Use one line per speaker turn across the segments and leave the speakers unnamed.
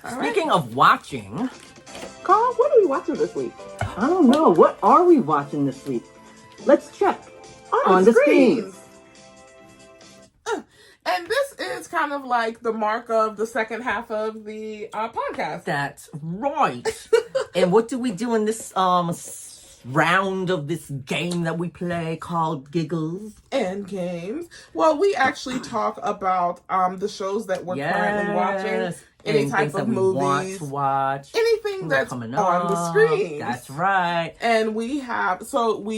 Speaking of watching,
Carl, what are we watching this week?
I don't know. What are we watching this week? Let's check on the screens.
And this is kind of like the mark of the second half of the podcast.
That's right. And what do we do in this round of this game that we play called Giggles?
And games. Well, we actually talk about the shows that we're currently watching. Any type of movies.
Want to watch.
Anything that's on the screen.
That's right.
And we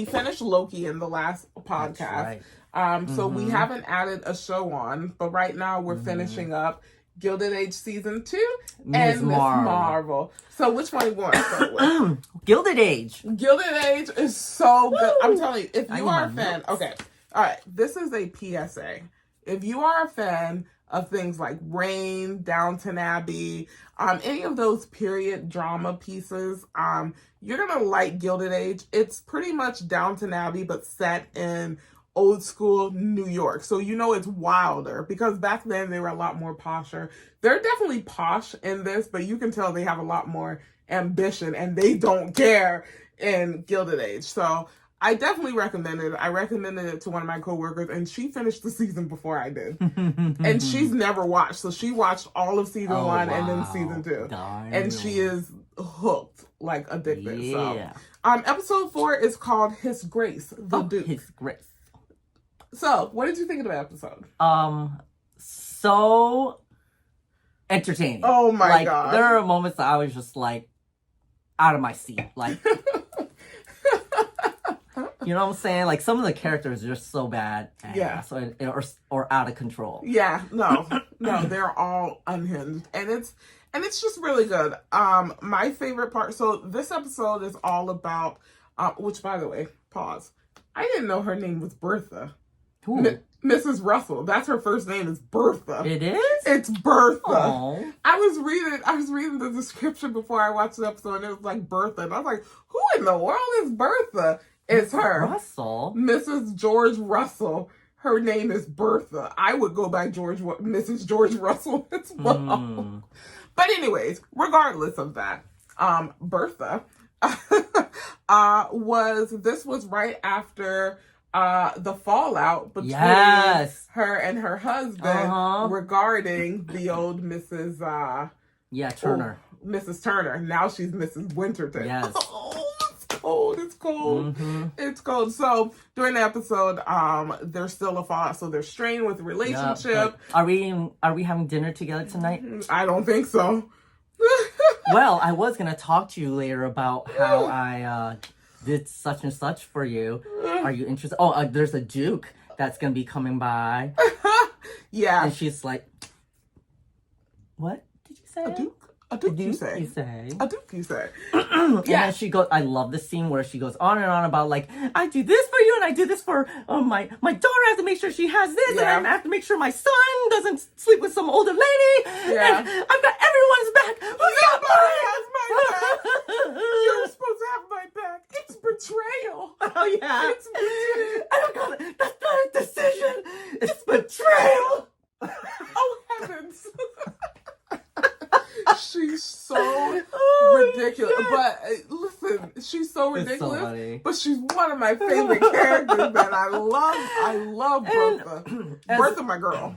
finished Loki in the last podcast.
That's right.
So we haven't added a show on, but right now we're finishing up Gilded Age Season 2 and Miss Marvel. So which one do you want to start with?
Gilded Age.
Gilded Age is so good. I'm telling you, if you are a fan, okay. All right, this is a PSA. If you are a fan of things like Reign, Downton Abbey, any of those period drama pieces, you're going to like Gilded Age. It's pretty much Downton Abbey, but set in old school New York. So you know it's wilder because back then they were a lot more posher. They're definitely posh in this, but you can tell they have a lot more ambition and they don't care in Gilded Age. So I definitely recommend it. I recommended it to one of my coworkers and she finished the season before I did. And she's never watched. So she watched all of season 1 and then season 2.
Darn.
And she is hooked, like addicted.
Yeah.
So episode 4 is called His Grace, the Duke.
His Grace.
So, what did you think of the episode?
So entertaining.
Oh my god.
There are moments that I was just like out of my seat. Like you know what I'm saying? Like some of the characters are just so bad. Or out of control.
Yeah, no, they're all unhinged. And it's just really good. My favorite part, so this episode is all about which by the way, pause. I didn't know her name was Bertha. Mrs. Russell. That's her first name is Bertha.
It is?
It's Bertha.
Aww.
I was reading the description before I watched the episode and it was like Bertha. And I was like, who in the world is Bertha? It's her.
Russell?
Mrs. George Russell. Her name is Bertha. I would go by Mrs. George Russell as well. But anyways, regardless of that, Bertha was right after the fallout between her and her husband regarding the old Mrs.
Turner.
Mrs. Turner. Now she's Mrs. Winterton.
Yes.
Oh, it's cold. It's cold. So during the episode, there's still a fallout. So they're strained with the relationship.
Are we having dinner together tonight?
I don't think so.
Well, I was gonna talk to you later about how I did such and such for you. Are you interested? Oh, there's a Duke that's gonna be coming by.
Yeah.
And she's like, what did you say?
A Duke? A Duke, you say. A Duke, you say.
And then she goes, I love the scene where she goes on and on about like, I do this for you and I do this for my daughter. I have to make sure she has this and I have to make sure my son doesn't sleep with some older lady. Yeah. And I've got everyone's back. Who's got mine?
Has my back. You're supposed to have my back. It's betrayal.
Oh yeah.
It's betrayal.
I don't call it. That's not a decision. It's betrayal.
Oh heavens. She's so ridiculous. But listen, she's so ridiculous. So but she's one of my favorite characters that I love. I love Bertha. Bertha, my girl.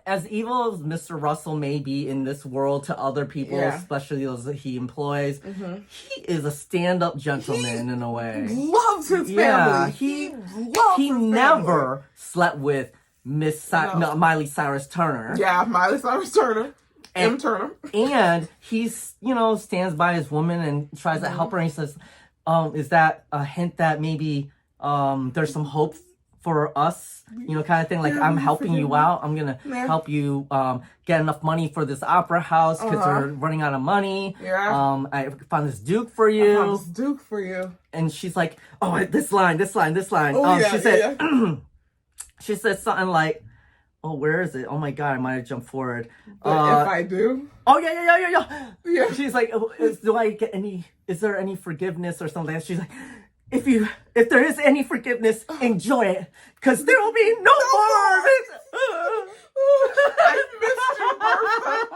As evil as Mr. Russell may be in this world to other people, especially those that he employs, he is a stand-up gentleman in a way.
Loves his family.
Yeah,
he loves his
never slept with Miley Cyrus Turner.
Yeah, Miley Cyrus Turner. M. Turner.
And he's, stands by his woman and tries to help her. And he says, is that a hint that maybe there's some hope for us? Kind of thing. Like, I'm helping you out. I'm going to help you get enough money for this opera house because we're running out of money.
Yeah.
I found this Duke for you. And she's like, oh, this line.
Oh,
she said, she said something like, oh, where is it? Oh my god, I might have jumped forward.
If I do.
Oh yeah. She's like, is there any forgiveness or something? She's like, if there is any forgiveness, enjoy it, because there will be no more.
I've missed you, Bertha.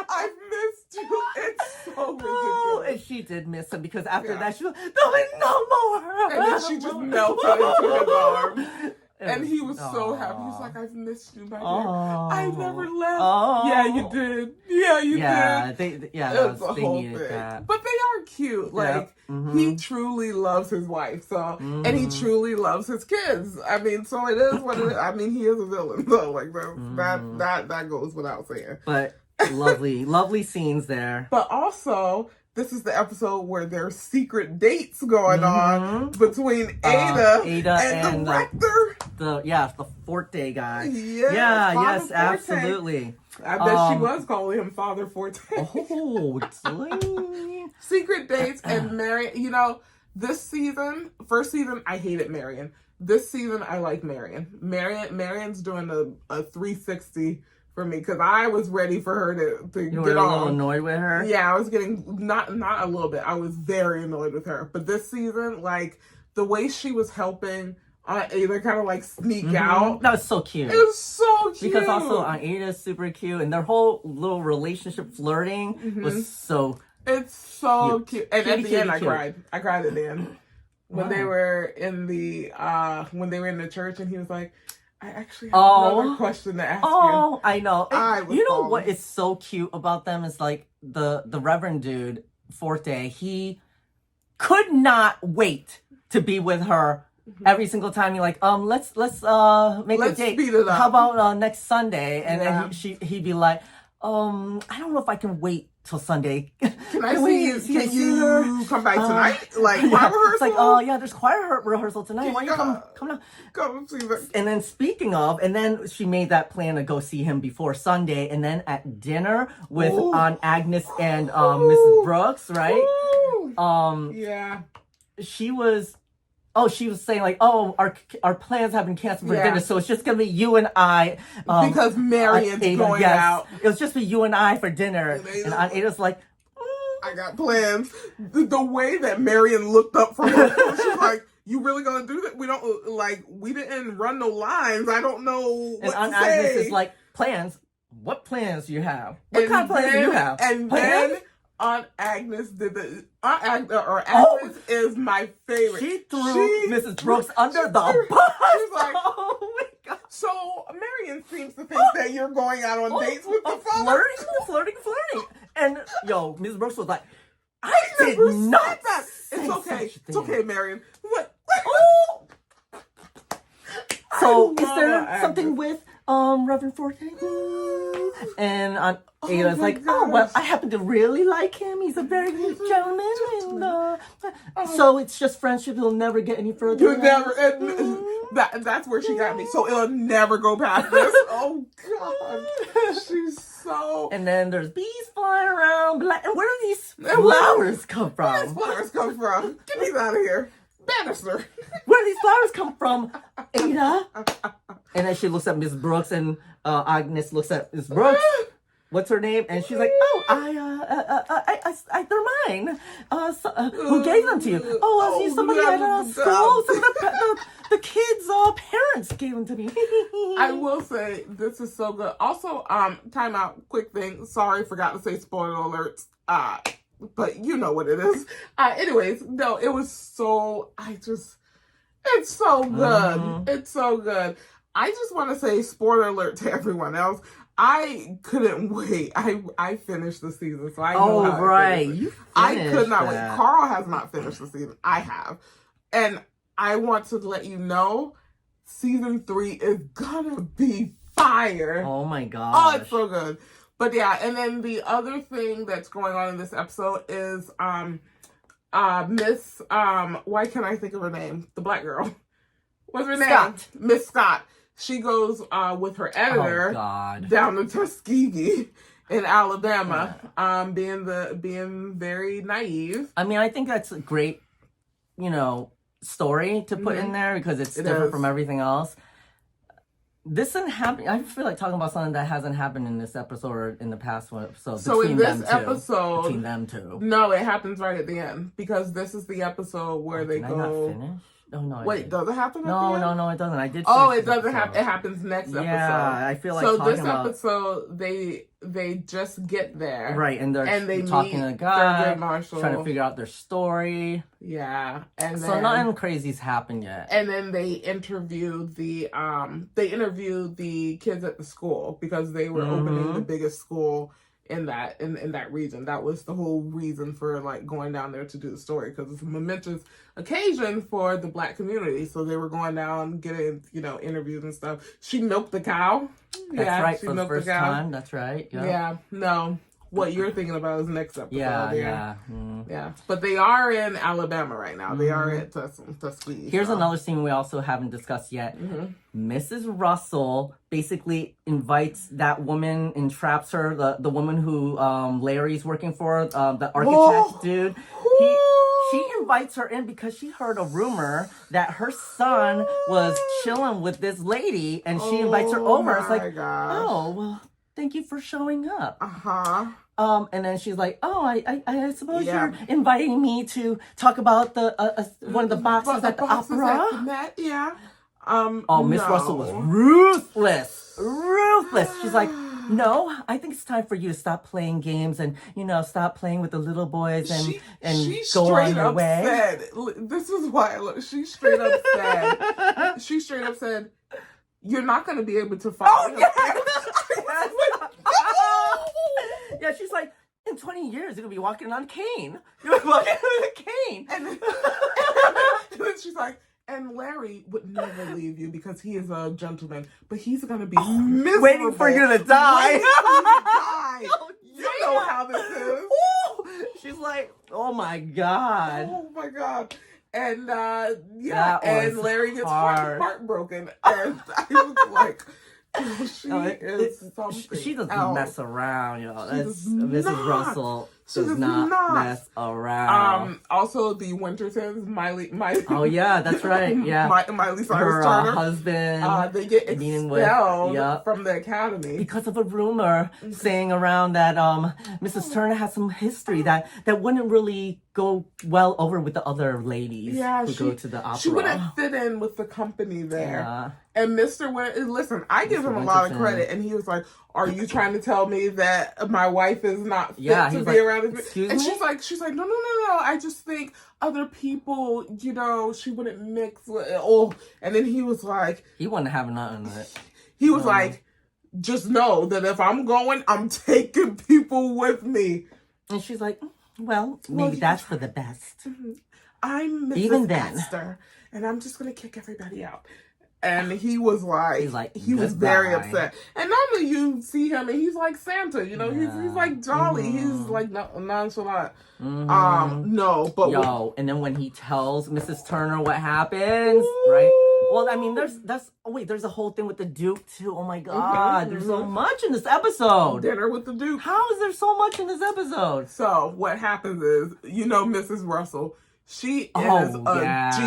I've missed you.
she did miss him because after that she was there'll be no more.
And then she just melted into his arms. And he was so happy. He's like, I've missed you, my dear. I never left. Yeah, you did. Yeah, you did.
They needed that.
But they are cute. Like, he truly loves his wife. So, and he truly loves his kids. I mean, so it is what it is. I mean, he is a villain. So, like, that goes without saying.
But lovely scenes there.
But also, this is the episode where there's secret dates going on between Ada and the rector.
The Forte guy.
Yes,
absolutely.
I bet she was calling him Father Forte. Secret dates and Marion. You know, this season, first season, I hated Marion. This season, I like Marion. Marion's doing a 360 for me because I was ready for her to
you
get
were a
on.
little annoyed with her?
Yeah, I was getting not a little bit. I was very annoyed with her. But this season, like the way she was helping Aunt Ada kind of like sneak out.
That was so cute.
It was so cute.
Because also Aunt Ada is super cute and their whole little relationship flirting was so
It's so cute. And
Cutie,
at the end
cutie,
I cried. I cried at the end. When they were in the church and he was like, I actually have another question to ask you.
Oh, I know. You know
falling.
what is so cute about them is like the Reverend dude, Forte, he could not wait to be with her every single time. You're like, let's make a date.
Speed it up.
How about next Sunday? And then he'd be like, I don't know if I can wait till Sunday.
Can I see you? Can you come by tonight? Like choir rehearsal?
It's like, there's choir rehearsal tonight. Why don't you come down?
Come see that.
And then speaking of, and then she made that plan to go see him before Sunday, and then at dinner with Aunt Agnes and Mrs. Brooks, right?
Yeah.
She was saying like, our plans have been canceled for dinner, so it's just gonna be you and I.
Because Marion's going out.
It was just be you and I for dinner. And Aunt Ada's like,
I got plans. The way that Marion looked up from her, she's like, you really gonna do that? We don't, like, we didn't run no lines. I don't know what
Aunt
to say.
Agnes is like, plans? What plans do you have? What kind of plans do you have?
And
plans?
then Aunt Agnes did Agnes is my favorite.
She threw Mrs. Brooks under the bus.
She's like,
oh my God.
So Marion seems to think that you're going out on dates with the father.
Flirting. And Mrs. Brooks was like, I did
never
not
said that. It's okay. It's okay, Marion. What?
So is there something with Reverend Forte? And Aunt Ada's like, well, I happen to really like him. He's a very good gentleman, and so it's just friendship. It'll never get any further.
You never. That's where she got me. So it'll never go past this. Oh God, she's so.
And then there's bees flying around. And where do these flowers come from?
Where do these flowers come from? Get these out of here, Bannister.
Where do these flowers come from, Ada? And then she looks at Miss Brooks, and Agnes looks at Miss Brooks. What's her name? And she's like, they're mine. Who gave them to you? Somebody at school. Some of the kids' parents gave them to me.
I will say, this is so good. Also, time out, quick thing. Sorry, forgot to say spoiler alerts. But you know what it is. Anyways, no, it was so, it's so good. It's so good. I just want to say spoiler alert to everyone else. I couldn't wait. I finished the season, so I know how
right.
I could not wait. Carl has not finished the season. I have. And I want to let you know, season 3 is gonna be fire.
Oh my gosh.
Oh, it's so good. But yeah, and then the other thing that's going on in this episode is Miss why can't I think of her name? The black girl. What's her name? Miss Scott. She goes with her editor down to Tuskegee in Alabama, being very naive.
I mean, I think that's a great, story to put in there because it's different from everything else. This didn't happen. I feel like talking about something that hasn't happened in this episode or in the past one episode.
So in this episode,
between them two,
no, it happens right at the end because this is the episode where they go.
Can I not finish? Oh no.
Wait, does it happen?
No, it doesn't. I did.
Oh, it doesn't happen. It happens next episode.
Yeah, I feel like
so.
Talking
This episode, they just get there,
right, and they talking
meet
to a guy,
Marshall,
trying to figure out their story.
Yeah, and
so nothing crazy's happened yet.
And then they interview the kids at the school because they were opening the biggest school in that region. That was the whole reason for like going down there to do the story, because it's a momentous occasion for the Black community. So they were going down, getting interviews and stuff. She milked the cow.
That's right, for the first time. That's right. Yep.
Yeah. No. What you're thinking about is next episode.
Yeah.
Yeah. But they are in Alabama right now. They are at Tuskegee.
Here's another scene we also haven't discussed yet. Mrs. Russell basically invites that woman, entraps her, the woman who Larry's working for, the architect dude. She invites her in because she heard a rumor that her son was chilling with this lady, and she invites her over. It's like, oh, well, thank you for showing up. And then she's like, oh, I suppose you're inviting me to talk about the one of the boxes at the opera? Miss Russell was ruthless. She's like, no, I think it's time for you to stop playing games and, stop playing with the little boys and go on your way.
Said, this is why she straight up said, you're not going to be able to find
Yeah, she's like, in 20 years, you're going to be walking on a cane. You're walking on a cane.
And then she's like, and Larry would never leave you because he is a gentleman, but he's going to be miserable.
Waiting for you to die.
You know how this is.
She's like, oh my God.
Oh my God. And and Larry gets heartbroken. And I was like, she
doesn't mess around, That's Mrs. Russell does not mess around.
Also the Wintertons, Miley.
Oh yeah, that's right. Yeah,
Miley Cyrus
her
Turner.
Husband.
They get expelled from the academy
because of a rumor saying around that Mrs. Turner has some history that wouldn't really go well over with the other ladies who go to the opera.
She wouldn't fit in with the company there.
Yeah.
And listen, I give him a lot of credit, and he was like, "Are you trying to tell me that my wife is not fit to be around?"
Excuse
and
me?
she's like, no. I just think other people, she wouldn't mix with. And then he was like,
he wasn't having nothing of it.
He was like, just know that if I'm going, I'm taking people with me.
And she's like, well, maybe that's for the best.
I'm Mrs.
Even then,
Esther, and I'm just gonna kick everybody out. And he was like, he was
goodbye.
very upset. And normally you see him and he's like Santa, he's like jolly. He's like nonchalant. No, but
and then when he tells Mrs. Turner what happens, right? Well, I mean, there's a whole thing with the Duke too. Oh my God, there's so much in this episode.
Dinner with the Duke.
How is there so much in this episode?
So what happens is, Mrs. Russell, she is a G.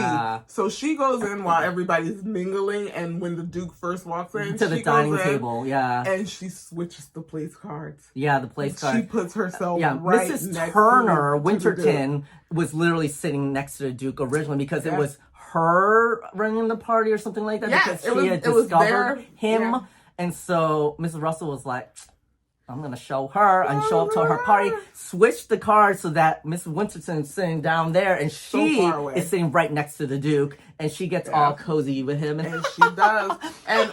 So she goes in while everybody's mingling, and when the Duke first walks in,
to the dining table,
and she switches the place cards.
Yeah, the place cards.
She puts herself right
Mrs.
next
Turner
to
Winterton was literally sitting next to the Duke originally because it was her running the party or something like that.
Yes,
because she had discovered him, and so Mrs. Russell was like, I'm going to show her and show up to her party. Switch the cards so that Miss Winterton is sitting down there and she is sitting right next to the Duke, and she gets all cozy with him.
And she does. And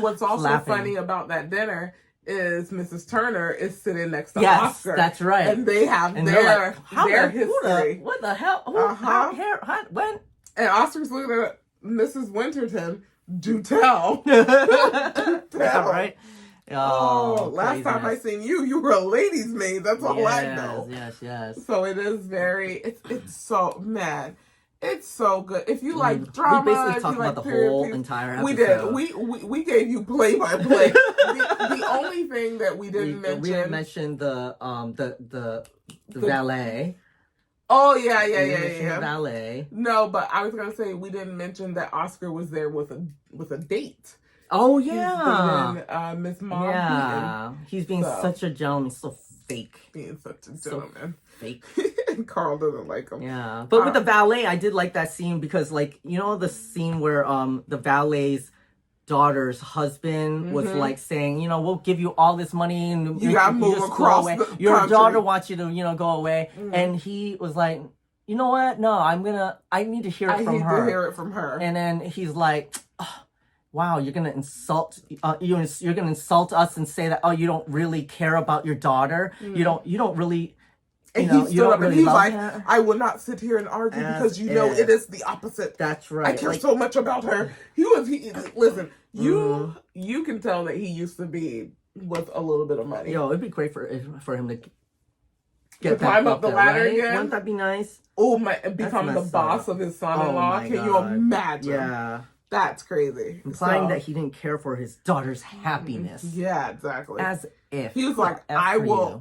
what's also funny about that dinner is Mrs. Turner is sitting next to Oscar.
Yes, that's right.
And they have their history.
What the hell? When?
And Oscar's looking at Mrs. Winterton. Do tell.
Yeah, right?
Last time I seen you, you were a lady's maid. That's all I know.
Yes.
So it is it's so, man, it's so good. If you like drama,
we basically talked about the whole entire episode.
We did. We gave you play by play. The only thing that we didn't
mention the valet.
Oh yeah.
Valet.
No, but I was gonna say we didn't mention that Oscar was there with a date.
Oh yeah,
Miss Mom.
Yeah, he's being such a gentleman, so fake.
Being such a
So
gentleman.
fake.
And Carl doesn't like him.
Yeah. But with the valet, I did like that scene because, like, you know, the scene where the valet's daughter's husband was like saying, you know, we'll give you all this money and
you gotta move
just
across
go away.
the
Your
country.
daughter wants you to, you know, go away. And he was like, you know what? No, I need to hear it from her.
To hear it from her.
And then he's like, oh, wow, you're gonna insult you're gonna insult us and say that, oh, you don't really care about your daughter. You don't really.
And
he
stood up and he's like,
her.
I will not sit here and argue because you know it is the opposite.
That's right.
I care so much about her. Listen, you can tell that he used to be with a little bit of money.
Yo, it'd be great for him to
get climb up the ladder
right?
again.
Wouldn't that be nice?
Oh my! Become the boss of his son-in-law. Can you imagine?
Yeah.
That's crazy.
Implying that he didn't care for his daughter's happiness.
Yeah, exactly.
As if
he was like, I will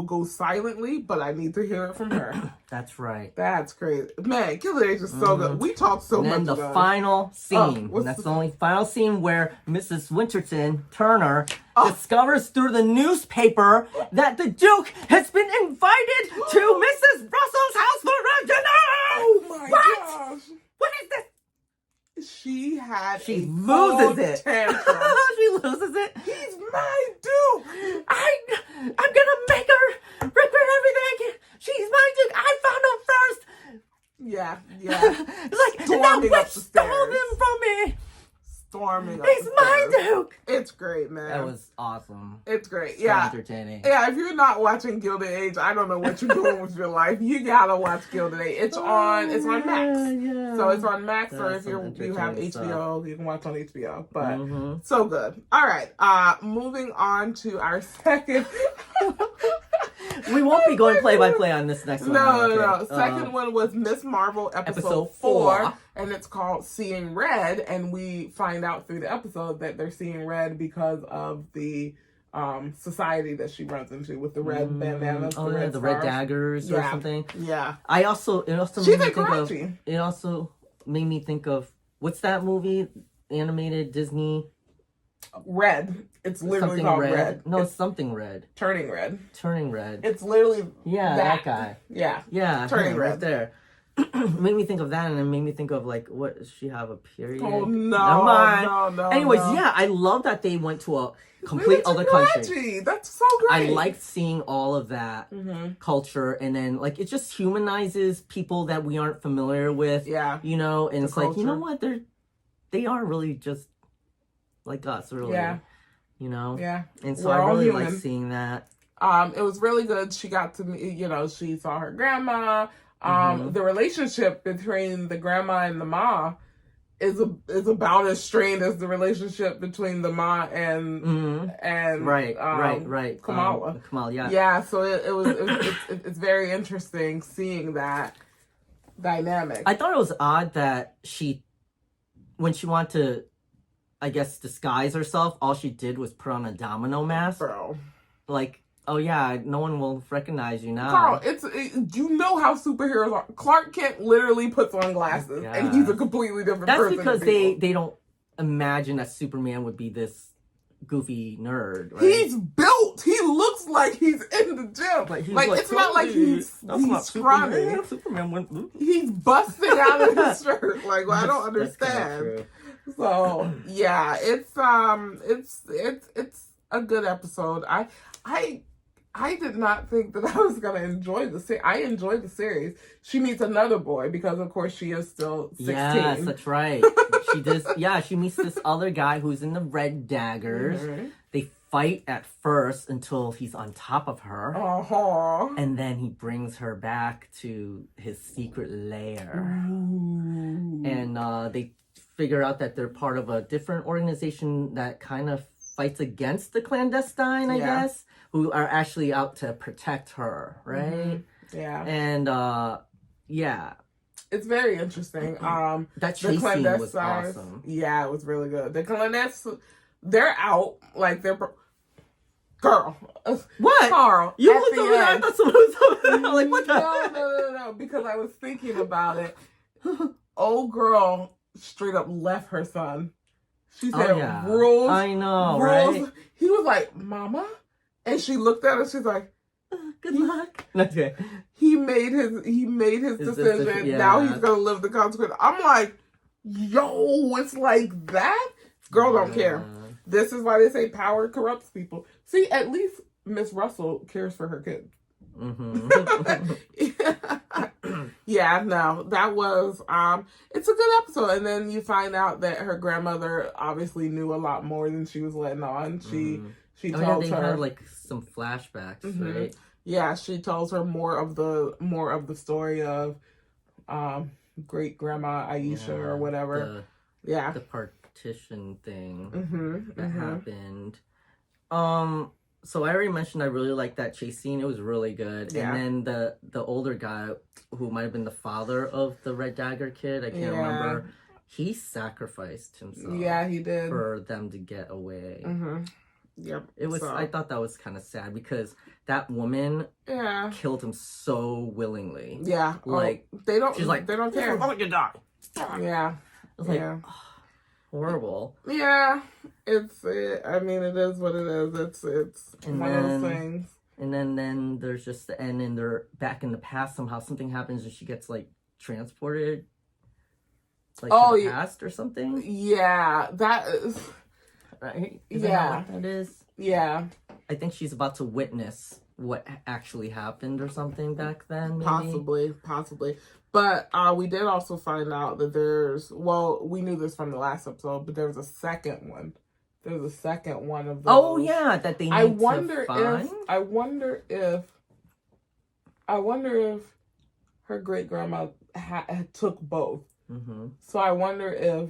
go silently, but I need to hear it from her.
That's right.
That's crazy. Man, Gilded Age is so good. We talked so much about it.
And then the final scene. That's the only final scene where Mrs. Winterton Turner discovers through the newspaper that the Duke has been invited to Mrs. Russell's house for a dinner!
Oh my gosh.
What is this?
She
loses it.
Tantrum.
She loses it.
He's my Duke.
I'm gonna make her regret everything I can. She's my Duke. I found him first.
Yeah.
Like,
storming
that
up the
witch stole
stairs.
him from me.
Storming up
He's
the
my
stairs.
Duke.
It's great, man.
That was awesome.
It's great.
So
yeah.
entertaining.
Yeah, if you're not watching Gilded Age, I don't know what you're doing with your life. You gotta watch Gilded Age. It's on Max.
Yeah.
So it's on Max, or if you have HBO, you can watch on HBO. But so good. All right. Moving on to our second.
We won't be going play by play on this next one.
No. Second one was Miss Marvel episode 4, and it's called Seeing Red. And we find out through the episode that they're seeing red because of the society that she runs into with the red bandanas.
The red daggers or something.
Yeah.
It also made me think of what's that movie? Animated Disney.
Red. It's literally
something
called
red.
Red.
No,
it's
Something Red.
Turning Red.
Turning Red.
It's literally
that guy.
Yeah.
Yeah.
Turning Red.
Right there. Made me think of that, and it made me think of, like, what, does she have a period?
Oh, no.
Never mind.
No.
Anyways, yeah, I love that they went to a complete other country.
That's so great.
I liked seeing all of that culture, and then, like, it just humanizes people that we aren't familiar with.
Yeah.
You know, and it's
culture.
like, you know what, they are really just like us, really.
Yeah.
You know?
Yeah.
And so I really like seeing that.
It was really good. She got to meet, she saw her grandma. The relationship between the grandma and the ma is about as strained as the relationship between the ma and
right
Kamala.
Kamala, yeah.
Yeah, so it's very interesting seeing that dynamic.
I thought it was odd that when she wanted to, I guess, disguise herself, all she did was put on a domino mask.
Bro.
Like, oh yeah, no one will recognize you now.
Carl, you know how superheroes are. Clark Kent literally puts on glasses, and he's a completely different person.
That's because they don't imagine that Superman would be this goofy nerd, right?
He's built. He looks like he's in the gym.
Like
it's not like he's scrawny.
Superman went.
He's busting out of his shirt. Like, I don't understand. So yeah, it's a good episode. I did not think that I was gonna enjoy the series. I enjoyed the series. She meets another boy because, of course, she is still 16.
Yes, that's right. She does. Yeah, she meets this other guy who's in the red daggers. They fight at first until he's on top of her, and then he brings her back to his secret lair, and they figure out that they're part of a different organization that kind of fights against the clandestine, I guess, who are actually out to protect her, right?
Yeah.
And
it's very interesting.
That chase scene was awesome.
Yeah, it was really good. The clandestine, they're out, like they're girl.
What?
Carl.
You looked over there, I thought someone was over there. Like, what the
No, because I was thinking about it. Old girl straight up left her son. She said, rules.
I know,
rules.
right?
He was like, Mama? And she looked at us. She's like,
"Good luck." Okay.
He made his decision.
Yeah.
Now he's gonna live the consequence. I'm like, yo, it's like that. Girl don't care. This is why they say power corrupts people. See, at least Miss Russell cares for her kids.
Mm-hmm.
Yeah, no, that was it's a good episode. And then you find out that her grandmother obviously knew a lot more than she was letting on. She tells
they
her
had like some flashbacks, right?
Yeah, she tells her more of the story of great grandma Aisha or whatever.
The partition thing that happened. So I already mentioned I really liked that chase scene. It was really good.
Yeah.
And then the older guy who might have been the father of the Red Dagger kid, I can't remember. He sacrificed himself.
Yeah, he did.
For them to get away.
Yep.
It was. I thought that was kind of sad because that woman killed him so willingly.
Yeah.
Like
they don't.
She's like,
they don't care.
I'm gonna die.
Yeah.
It was like horrible.
Yeah. I mean, it is what it is. It's one of those things.
And then there's just the end, and they're back in the past somehow. Something happens, and she gets like transported, like to the past or something.
Yeah, that is.
Right? Is that what that is?
Yeah.
I think she's about to witness what actually happened or something back then. Maybe?
Possibly. But we did also find out that we knew this from the last episode, but there was a second one. There's a second one of those.
Oh yeah, that they need to find.
I wonder if her great grandma took both. So I wonder if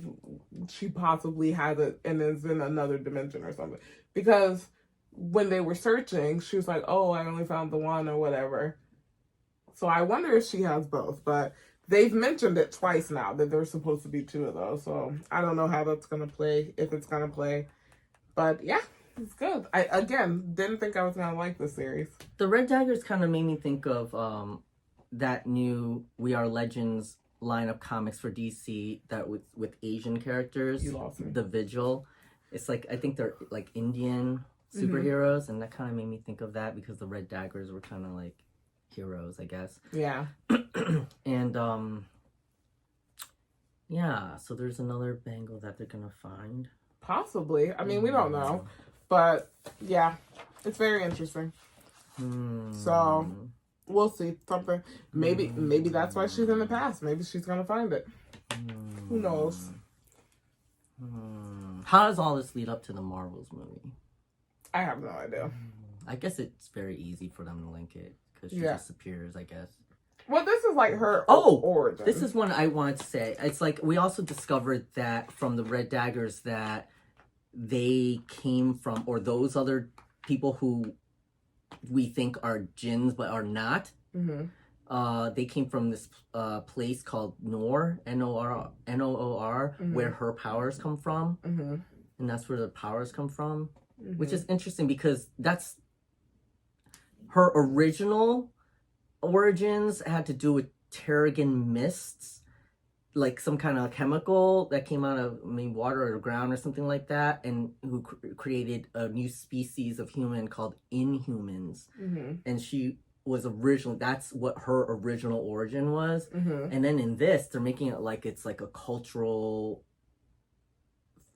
she possibly has it and is in another dimension or something. Because when they were searching, she was like, "Oh, I only found the one," or whatever. So I wonder if she has both. But they've mentioned it twice now that there's supposed to be two of those. So I don't know how that's gonna play, if it's gonna play. But yeah, it's good. I again didn't think I was gonna like this series.
The Red Daggers kind of made me think of that new We Are Legends line of comics for DC that with Asian characters.
You lost me.
The Vigil. It's like, I think they're like Indian superheroes, and that kind of made me think of that because the Red Daggers were kind of like heroes, I guess.
Yeah.
And yeah, so there's another bangle that they're gonna find.
Possibly. I mean, we don't know, but yeah, it's very interesting. So we'll see something. Maybe that's why she's in the past. Maybe she's gonna find it. Who knows?
How does all this lead up to the Marvels movie?
I have no idea.
I guess it's very easy for them to link it because she disappears, I guess.
Well, this is like her origin.
This is one I wanted to say. It's like we also discovered that from the Red Daggers that they came from, or those other people who we think are jinns but are not. They came from this place called Noor, Noor, where her powers come from, and that's where the powers come from, which is interesting because that's her original origins had to do with Terrigen mists, like some kind of chemical that came out of water or the ground or something like that, and who created a new species of human called Inhumans, and she was originally, that's what her original origin was. And then in this they're making it like it's like a cultural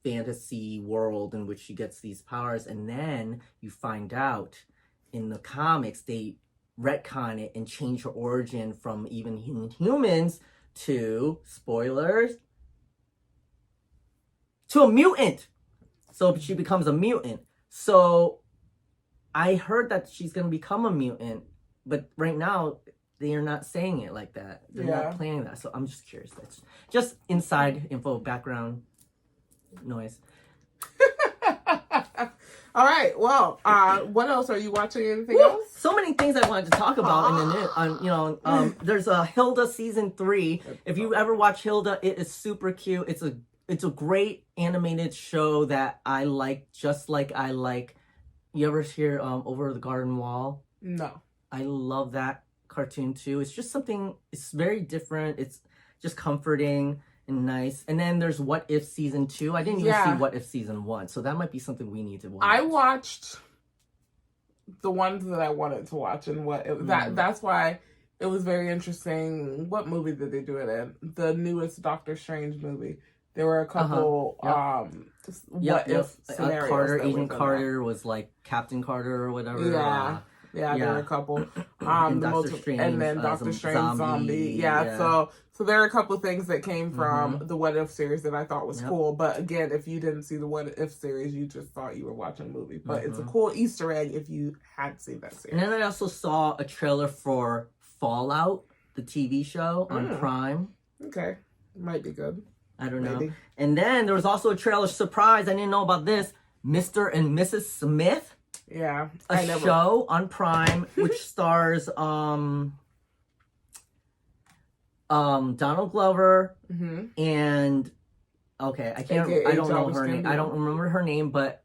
fantasy world in which she gets these powers, and then you find out in the comics they retcon it and change her origin from even humans to, spoilers, to a mutant. So she becomes a mutant. So I heard that she's going to become a mutant, but right now they are not saying it like that. They're not playing that. So I'm just curious. That's just inside info, background noise.
All right. Well, what else are you watching? Anything else?
So many things I wanted to talk about. There's a Hilda season 3. If you ever watch Hilda, it is super cute. It's a great animated show that I like, just like I like. You ever hear Over the Garden Wall?
No.
I love that cartoon too. It's just something. It's very different. It's just comforting and nice. And then there's What If season 2. I didn't even see What If season 1, so that might be something we need to watch.
I watched the ones that I wanted to watch and that's why it was very interesting. What movie did they do it in? The newest Doctor Strange movie. There were a couple what if scenarios.
Carter, Agent Carter was like Captain Carter or whatever.
Yeah, there were a couple.
And Doctor Strange,
and then Doctor Strange zombie. So there are a couple things that came from the What If series that I thought was cool. But again, if you didn't see the What If series, you just thought you were watching a movie. But it's a cool Easter egg if you had seen that series.
And then I also saw a trailer for Fallout, the TV show on Prime.
Okay, might be good.
I don't know. And then there was also a trailer surprise. I didn't know about this. Mr. and Mrs. Smith.
Yeah.
A show on Prime which stars Donald Glover and I don't know her name. I don't remember her name, but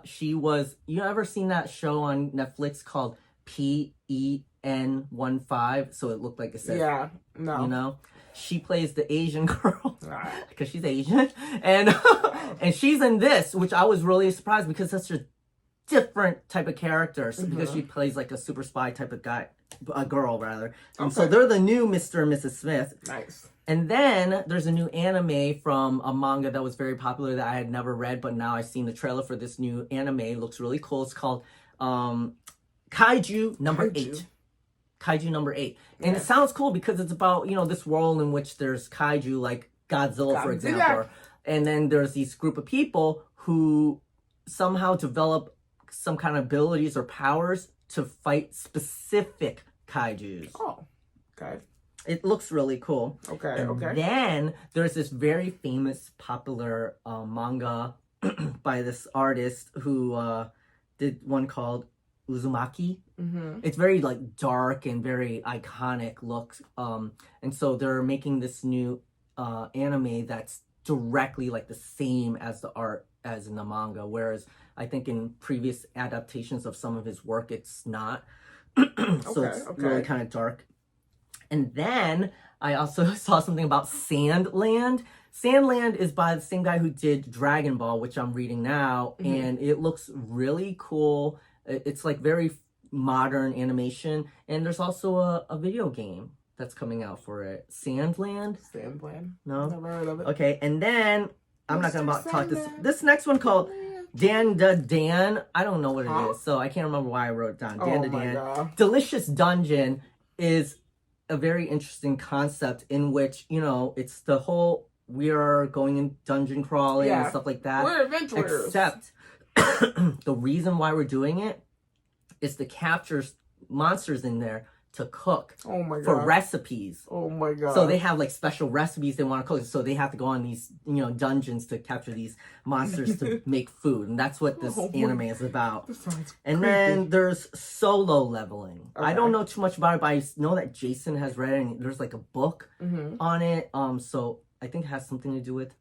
she was, you ever seen that show on Netflix called PEN15? So it looked like it said,
no.
You know? She plays the Asian girl because she's Asian, and and she's in this, which I was really surprised because that's a different type of character. Because she plays like a super spy type of girl rather. And so they're the new Mr. and Mrs. Smith.
Nice.
And then there's a new anime from a manga that was very popular that I had never read, but now I've seen the trailer for this new anime. It looks really cool. It's called Kaiju number 8. Kaiju number 8. And it sounds cool because it's about, this world in which there's kaiju like Godzilla, for example. And then there's these group of people who somehow develop some kind of abilities or powers to fight specific kaijus.
Oh, okay.
It looks really cool.
Okay.
Then there's this very famous, popular manga by this artist who did one called Uzumaki. It's very like dark and very iconic looks. And so they're making this new anime that's directly like the same as the art as in the manga, whereas I think in previous adaptations of some of his work it's not. So it's really kind of dark. And then I also saw something about Sandland. Sandland is by the same guy who did Dragon Ball, which I'm reading now, and it looks really cool. It's like very modern animation, and there's also a video game that's coming out for it. Sandland? No?
Never heard of it.
Okay, and then I'm not gonna talk this next one called Dan. I don't know what it is, so I can't remember why I wrote it down. Dan.
God.
Delicious Dungeon is a very interesting concept in which, it's the whole we are going in dungeon crawling and stuff like that.
We're adventurers.
Except the reason why we're doing it is to capture monsters in there to cook for recipes.
Oh my god.
So they have like special recipes they want to cook. So they have to go on these, dungeons to capture these monsters to make food. And that's what this anime is about. And then there's Solo Leveling. I don't know too much about it, but I know that Jason has read it and there's like a book on it. So I think it has something to do with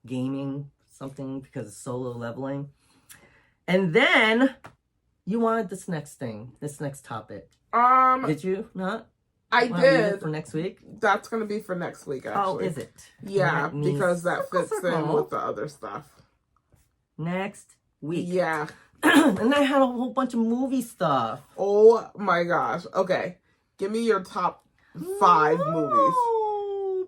gaming, something because it's Solo Leveling. And then you wanted this next topic. Did you not?
I did.
For next week?
That's going to be for next week, actually.
Oh, is it?
Yeah, because that fits in with the other stuff.
Next week.
Yeah.
And I had a whole bunch of movie stuff.
Oh my gosh. Okay. Give me your top 5 movies.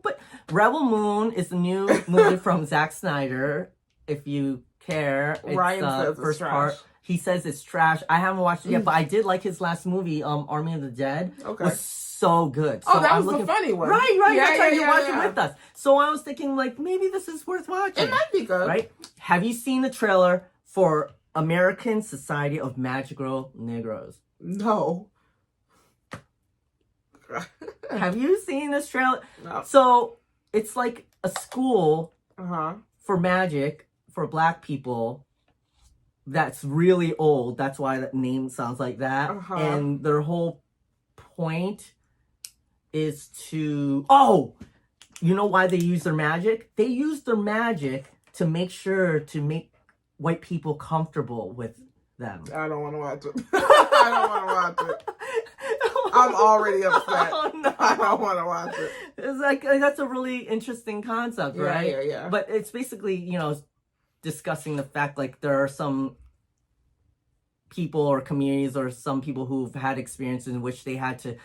But Rebel Moon is the new movie from Zack Snyder. If you care.
Ryan says it's trash.
He says it's trash. I haven't watched it yet, but I did like his last movie, Army of the Dead. It was so good. So
that was the funny one.
Right. That's why you watched it with us. So I was thinking, like, maybe this is worth watching.
It might be good.
Right? Have you seen the trailer for American Society of Magical Negroes?
No.
Have you seen this trailer?
No.
So it's like a school
for
magic for Black people that's really old. That's why that name sounds like that. And their whole point is to... Oh! You know why they use their magic? They use their magic to make sure to make white people comfortable with them.
I don't want to watch it. I don't want to watch it. I'm already upset.
Oh, no.
I don't want to watch it.
It's like, that's a really interesting concept, right?
Yeah.
But it's basically, discussing the fact, like, there are some people or communities or some people who've had experiences in which they had to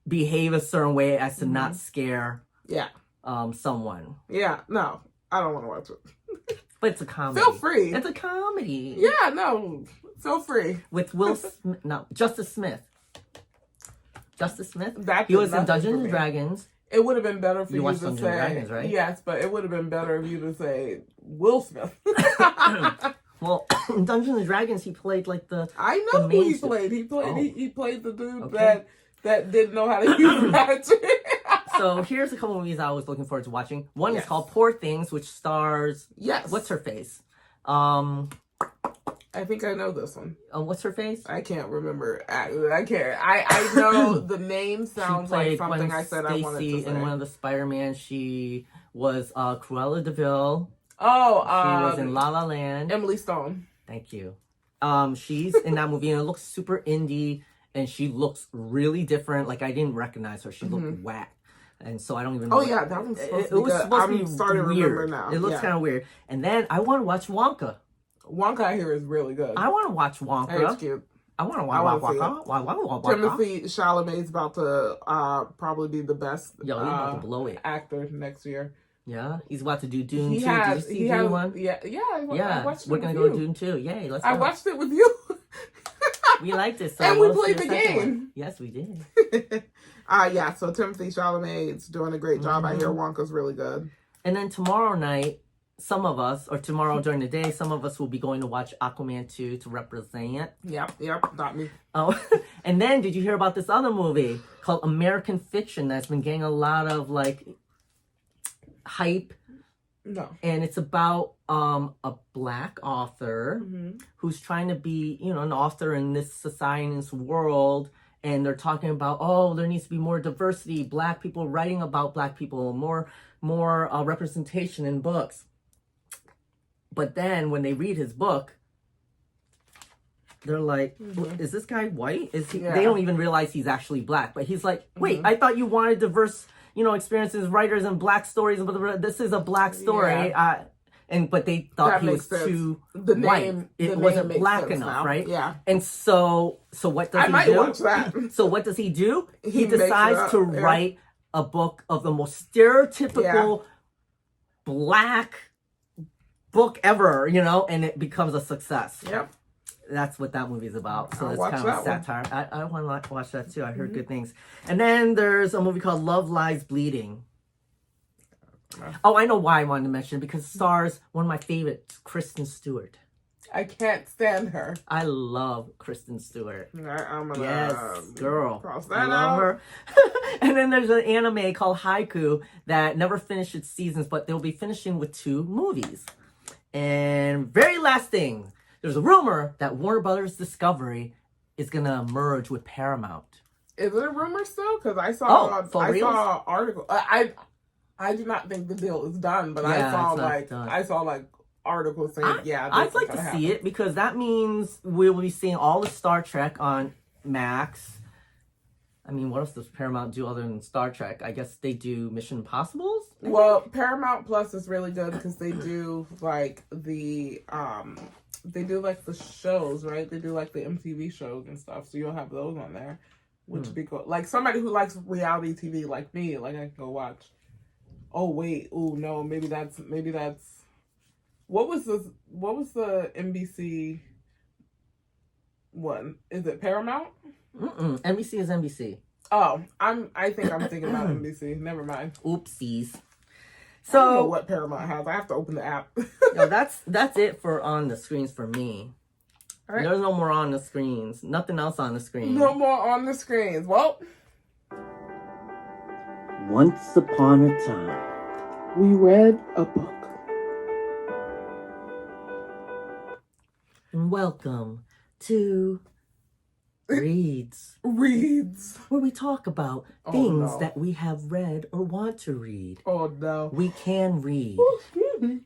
behave a certain way as to not scare someone.
Yeah, no, I don't want to watch it.
But it's a comedy.
Feel free.
It's a comedy.
Yeah, no, feel free.
With Justice Smith. Justice Smith?
That
he was in Dungeons and Dragons.
It would have been better for you to
Dungeons
say,
and Dragons, right?
Yes, but it would have been better if you to say Will Smith.
Well, in Dungeons and Dragons, he played like the.
I know who he played. He played the dude that didn't know how to use magic.
So here's a couple movies I was looking forward to watching. One is called Poor Things, which stars.
Yes.
What's her face?
I think I know this one.
What's her face?
I can't remember. I can't. I know the name sounds like something I said I wanted to say.
In one of the Spider-Man, she was Cruella de Vil.
Oh,
she was in La La Land.
Emily Stone.
Thank you. She's in that movie and it looks super indie and she looks really different. Like I didn't recognize her. She looked whack. And so I don't even know.
Oh yeah, that one's supposed to be good. I'm starting to remember now.
It looks kind of weird. And then I want to watch Wonka.
Wonka I hear is really good.
I want to watch Wonka.
It's cute.
I want to watch Wonka.
Timothy Chalamet's about to probably be the best
he's about to blow it.
Actor next year.
Yeah, he's about to do Dune 2. Did you see Dune 1?
Yeah. I watched it
we're going to go Dune 2. Yay, let's go.
I watched it with you.
We liked it. So
and we played the game.
One. Yes, we did.
So Timothy Chalamet's doing a great job. I hear Wonka's really good.
And then tomorrow night, some of us, or tomorrow during the day, some of us will be going to watch Aquaman 2 to represent.
Yep, got me.
Oh, and then did you hear about this other movie called American Fiction that's been getting a lot of like hype?
No.
And it's about a black author who's trying to be, an author in this society, in this world. And they're talking about, there needs to be more diversity, black people writing about black people, more representation in books. But then when they read his book, they're like, is this guy white? Is he? They don't even realize he's actually black. But he's like, wait, I thought you wanted diverse, experiences, writers, and black stories. But this is a black story. Yeah. But they thought he was too white. It wasn't black enough, right?
Yeah.
And so what does he do?
I might watch that.
So what does he do? He decides to write a book of the most stereotypical black book ever, and it becomes a success.
Yep.
That's what that movie's about. So it's kind of a satire. I want to watch that too. I heard good things. And then there's a movie called Love Lies Bleeding. Oh, I know why I wanted to mention it, because it stars one of my favorites, Kristen Stewart.
I can't stand her.
I love Kristen Stewart.
I'm gonna
yes, girl.
Cross that out.
Her. And then there's an anime called Haiku that never finished its seasons, but they'll be finishing with 2 movies. And very last thing, there's a rumor that Warner Brothers Discovery is gonna merge with Paramount.
Is it a rumor still? Because I saw an article. I do not think the deal is done, but I saw articles saying,
I'd like to see it, because that means we'll be seeing all the Star Trek on Max. I mean, what else does Paramount do other than Star Trek? I guess they do Mission Impossibles?
Well, Paramount Plus is really good because they do the shows, right? They do the MTV shows and stuff. So you'll have those on there, which would be cool. Like somebody who likes reality TV like me, I can go watch. Oh wait, no, maybe that's what was the NBC one? Is it Paramount?
NBC is NBC.
Oh, I think I'm thinking about NBC. Never mind.
Oopsies.
So I don't know what Paramount has. I have to open the app.
No, that's it for on the screens for me. All right. There's no more on the screens. Nothing else on the screen.
No more on the screens. Well,
once upon a time,
we read a book.
Welcome to Reads.
Where
we talk about things that we have read or want to read.
Oh no.
We can read.
Excuse me.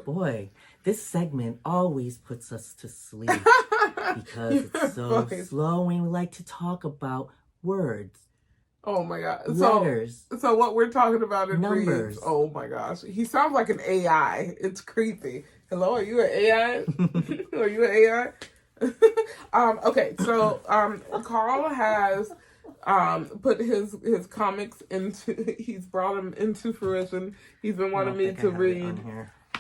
Boy, this segment always puts us to sleep because it's so slow and we like to talk about words.
Oh my god.
Letters.
So what we're talking about in
numbers.
Reads. Oh my gosh. He sounds like an AI. It's creepy. Hello, are you an AI? Are you an AI? Okay, so Carl has put his comics into, he's brought them into fruition. He's been wanting me to read.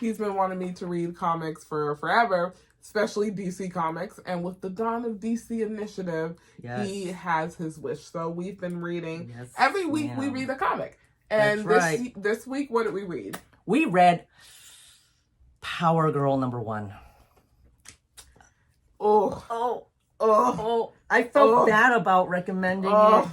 He's been wanting me to read comics for forever, especially DC Comics. And with the dawn of DC Initiative, he has his wish. So we've been reading. Every week we read a comic. And this week, what did we read?
We read Power Girl #1. I felt bad about recommending it.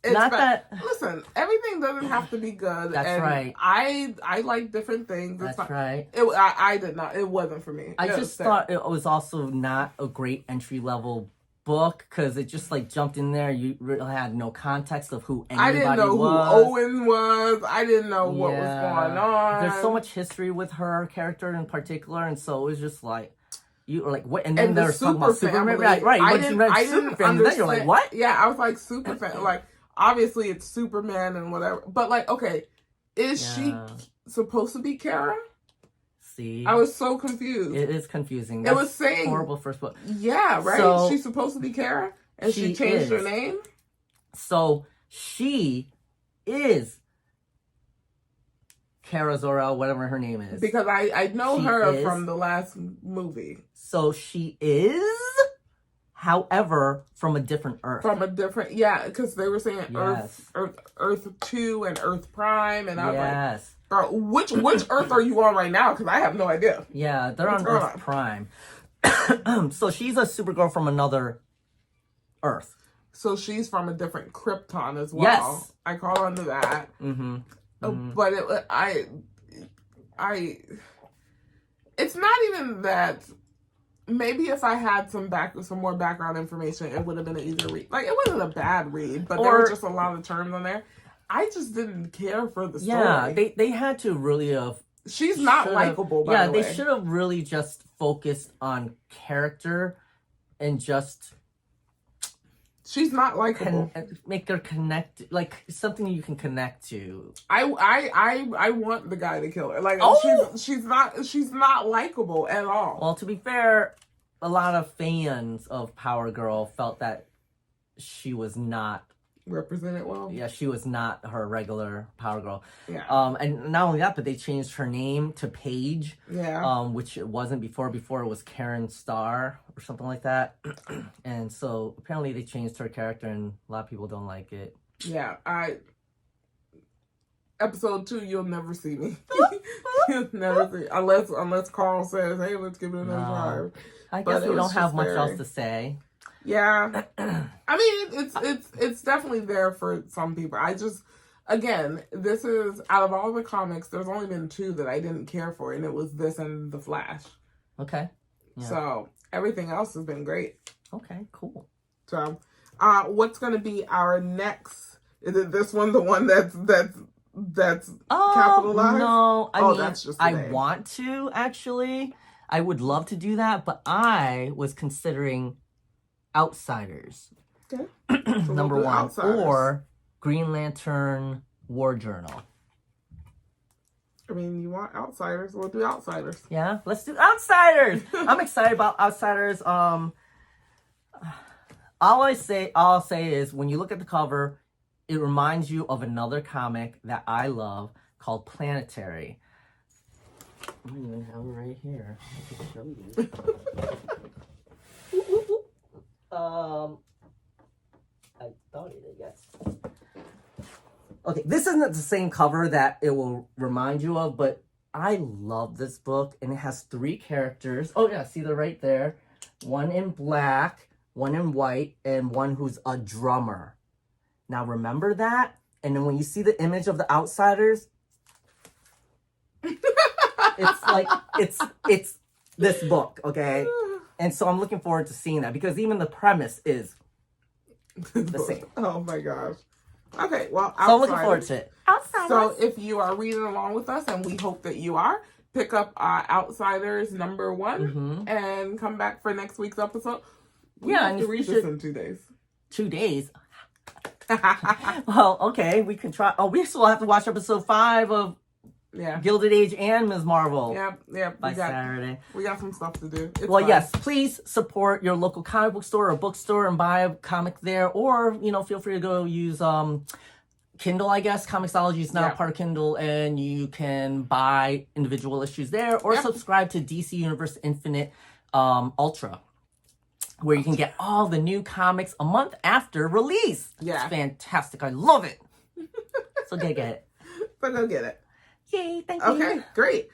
Listen, everything doesn't have to be good.
That's right.
I like different things.
That's right.
I did not. It wasn't for me.
I just thought it was also not a great entry level book because it just like jumped in there. You really had no context of who anybody was.
I didn't know who Owen was. I didn't know what was going on.
There's so much history with her character in particular, and so it was just like. You were like, what? And then there's talking about Superman. Right.
I didn't understand.
Then you're like, what?
Yeah, I was like, super fan. Like, obviously it's Superman and whatever. But like, okay, is she supposed to be Kara?
See?
I was so confused.
It is confusing.
It was saying
horrible first book.
Yeah, right? So, she's supposed to be Kara? And she changed her name?
So she is Kara Zor-El, whatever her name is.
Because I know her from the last movie.
So she is, however, from a different Earth.
From a different, because they were saying Earth 2 and Earth Prime, and I was like, which Earth are you on right now? Because I have no idea.
Yeah, they're on Earth Prime. So she's a Supergirl from another Earth.
So she's from a different Krypton as well.
Yes.
I call under that. But it's not even that. Maybe if I had some more background information, it would have been an easier read. Like, it wasn't a bad read, but there were just a lot of terms on there. I just didn't care for the story.
Yeah, they had to really have.
She's not likable. By the way,
they should have really just focused on character and just.
She's not likable.
Make her connect, like something you can connect to.
I want the guy to kill her. Like, she's not likable at all.
Well, to be fair, a lot of fans of Power Girl felt that she was not
represented well.
Yeah, she was not her regular Power Girl.
Yeah.
And not only that, but they changed her name to Paige.
Yeah.
Which it wasn't before. Before it was Karen Starr or something like that. And so apparently they changed her character, and a lot of people don't like it.
Yeah, episode 2, you'll never see me. You'll never see, unless Carl says, "Hey, let's give it another try."
I guess we don't have much else to say.
Yeah, I mean, it's definitely there for some people. Again, this is, out of all the comics, there's only been 2 that I didn't care for, and it was this and The Flash.
Okay.
Yeah. So everything else has been great.
Okay, cool.
So, what's going to be our next? Is it this one, the one that's capitalized?
No, I mean,
that's just
I want to, actually. I would love to do that, but I was considering Outsiders.
Okay. So
Number 1.
Outsiders.
Or Green Lantern War Journal.
I mean, you want Outsiders, we'll do Outsiders.
Yeah, let's do Outsiders! I'm excited about Outsiders. All I'll say is, when you look at the cover, it reminds you of another comic that I love called Planetary. I don't even have it right here. I can show you. I thought it did, yes. Okay, this isn't the same cover that it will remind you of, but I love this book, and it has 3 characters. Oh yeah, see, they're right there. One in black, one in white, and one who's a drummer. Now remember that, and then when you see the image of the Outsiders, it's like it's this book, okay? And so I'm looking forward to seeing that, because even the premise is the same.
Oh my gosh. Okay, well,
so I'm looking forward to it.
Outsiders. So if you are reading along with us, and we hope that you are, pick up Outsiders number 1 and come back for next week's episode. We have to read this in 2 days.
2 days? Well, okay, we can try. Oh, we still have to watch episode 5 of
Yeah.
Gilded Age and Ms. Marvel.
Yep.
By Saturday.
We got some stuff to do. It's
well,
fun.
yes, please support your local comic book store or bookstore and buy a comic there. Or, feel free to go use Kindle, I guess. Comixology is now part of Kindle, and you can buy individual issues there or subscribe to DC Universe Infinite Ultra, where you can get all the new comics a month after release.
Yeah.
It's fantastic. I love it. So go get it.
So go get it.
Yay, thank you.
Okay, great.